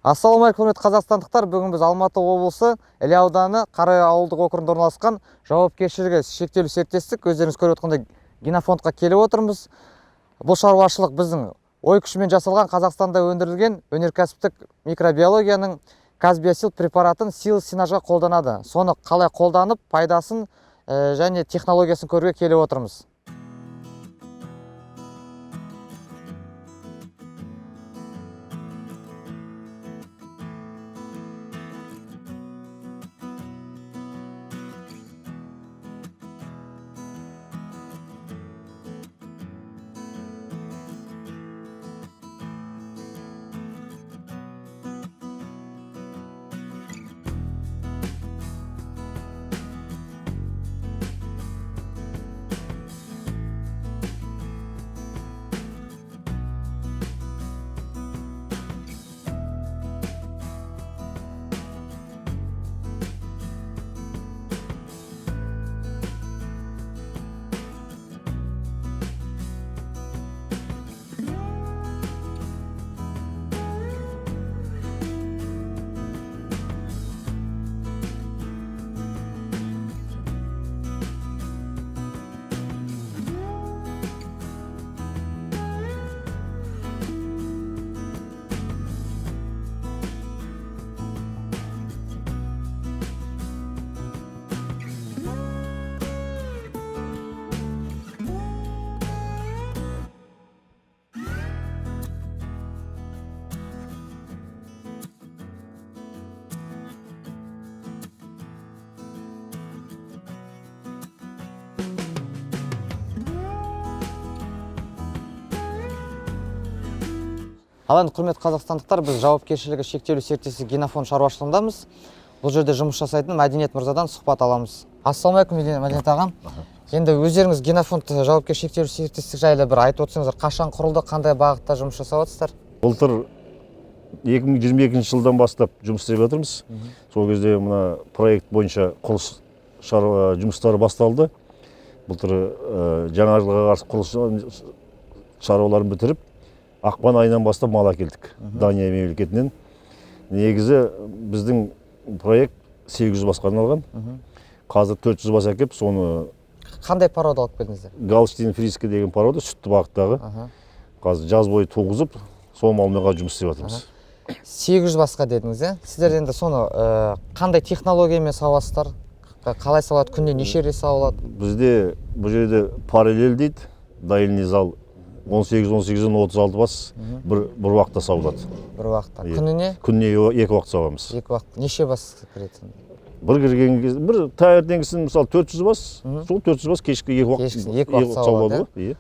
Ассалаумағалейкум, құрметті қазақстандықтар. Бүгін біз Алматы облысы Іле ауданы Қарай ауылдық округінде орналасқан жауапкершілігі шектеулі серіктестік өздеріңіз көріп отқандай генофондқа келіп отырмыз. Бұл шаруашылық біздің ой күшімен жасалған Қазақстанда өндірілген өнеркәсіптік микробиологияның казбиосил препаратын синажға қолданады. Соны қалай қолданып, пайдасын және технологиясын көруге келіп отырмыз. Ал енді құрметті қазақстандықтар, біз жауапкершілігі шектеулі серіктестік генофонд шаруашылығындамыз. Бұл жерде жұмыс жасайтын Мәдениет мырзадан сұхбат аламыз. Ассалаумағалейкум, Мәдениет ағам. Енді өздеріңіз генофонд жауапкершілігі шектеулі серіктестік жайлы бір айтып отырсаңыздар, қашан құрылды, қандай бағытта жұмыс жасап жатырсыздар? Былтыр 2022 жылдан бастап жұмыс істеп жатырмыз. Сол кезде мына проект бойынша құрылыс жұмыстары басталды. Былтыр жаңа жылға қарсы құрылыс шаруаларын бітіріп, ақпан айынан бастап мал әкелдік Дания мемлекетінен. Негізі біздің проект 800 басқа арналған. Қазір 400 бас әкеп, соны қандай порода алып келдіңіздер? Галштин фриски деген порода, сүтті бағыттағы. Қазір жаз бойы туғызып, сол малмен жұмыс істеп жатырмыз. 800 басқа дедіңіз, е? Сіздер енді соны қандай технологиямен сауасыздар? Қалай сауады? Күнде неше рет сауылады? Бізде бұл жерде параллель дейді, дайынный зал 18-18-ден 36 бас бір уақытта сауылады. Бір уақытта. Күніне? Күніне 2 уақыт сауамыз. 2 уақыт. Неше бас кіретін? Бір кірген кезде, бір таңертеңгісін мысалы 400 бас, сол 400 бас кешкі 2 уақыт сауылады ғой.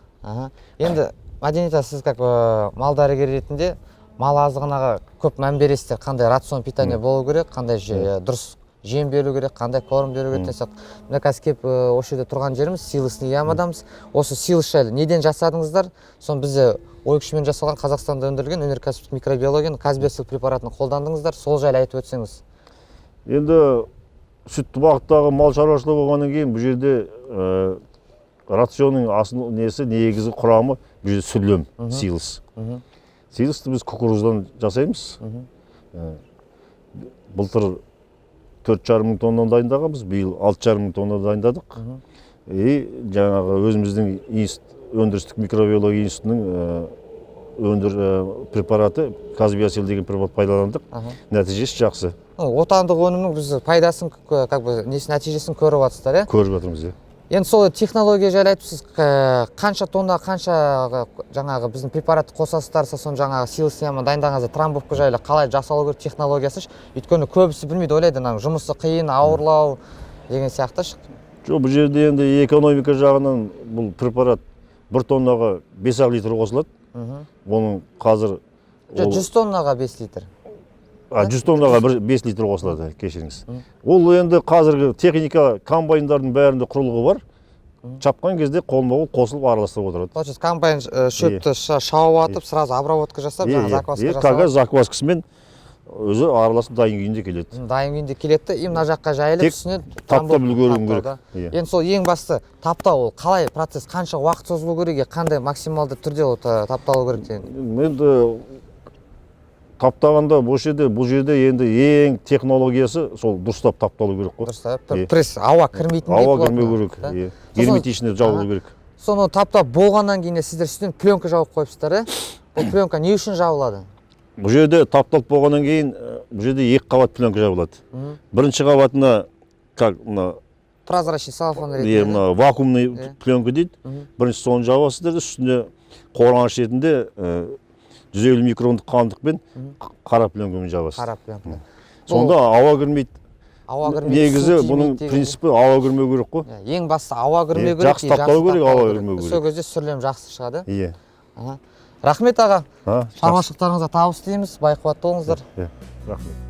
Енді Мәдениет, сіз как мал дәрігері ретінде мал азығына көп мән бересіздер, қандай рацион питание болу керек, қандай дұрыс жем беру керек, қандай корм беру керек десек. Мына қазір кеп осы жерде тұрған жеріміз силосный ямадамыз. Осы силос жайлы неден жасадыңыздар? Соны бізде ой күшімен жасалған Қазақстанда өндірілген өнеркәсіптік микробиологияның казбиосил препаратын қолдандыңыздар. Сол жайлы айтып өтсеңіз. Енді сүтті бағыттағы мал шаруашылығы болғаннан кейін бұл жерде рационның асыл негізі құрамы бұл жерде сүрлем, силос. Силосты біз кукуруздан жасаймыз. Былтыр 4,5 мың тонна дайындағанбыз, биыл 6,5 мың тонна дайындадық. Жаңағы өзіміздің өндірістік микробиология институтының препараты, казбиосил деген препарат пайдаландық. Нәтижесі жақсы. Отандық өнімнің біз пайдасын, нәтижесін көріп жатырсыздар, е? Көріп жатырмыз, е. Енді сол технология жайлы айтыпсыз, қанша тонна, қанша жаңағы біздің препаратты қосасыздарса, соны жаңағы силосный яма дайындағаныңызда трамбовка жайлы қалай жасалу керек технологиясы. Өйткені көбісі білмейді, ойлайды, жұмысы қиын, ауырлау деген сияқты. Жоқ, бұл жерде енді экономика жағынан бұл препарат 1 тоннаға 5 литр қосылады. Оның қазір 100 тоннаға 5 литр. 100 тоннаға 5 литр қосылады, кешіріңіз. Ол енді қазіргі техника комбайндардың бәрінде құрылғы бар. Чапқан кезде қолма-қол қосылып араластырып отырады. Получается, комбайн шөпті шауып атып, сразу обработка жасап, закваска жасап. Кагаз закваскасымен өзі араласып дайын күйінде келеді. Дайын күйінде келеді, мына жаққа жайылып үстіне таптап үлгеруің керек. Енді сол ең басты таптау, ол қалай процесс, қанша уақыт созылу керек, қандай максималды түрде тапталу керек деген? Енді таптағанда бұл жерде енді ең технологиясы сол дұрыстап тапталу керек қой. Дұрыс, пресс ауа кірмейтіндей Ауа болатын. кірмеу керек. Герметичный жабылу керек. Соны таптап болғаннан кейін сіздер үстіне пленка жауып қойыпсыздар, бұл пленка не үшін жабылады? Бұл жерде тапталып болғаннан кейін бұл жерде 2 қабат пленка жабылады. Бірінші қабатына как мына Прозрачный салфан ретінде. мына вакуумный пленка дейді. Бірінші соны жабасыздар да үстіне қорғаныш ретінде 150 микрондық қалыңдықпен қара пленкамен жабасыз. Қара пленка. Сонда ауа кірмейді. Ауа кірмейді. Негізі бұның принципі ауа кірмеу керек қой. Ең басты ауа кірмеу керек. Жақсы тапталу керек, ауа кірмеу керек. Сол кезде сүрлем жақсы шығады. Иә. Рахмет аға. Шаруашылықтарыңызға табыс тілейміз, бай қуатты болыңыздар. Рахмет.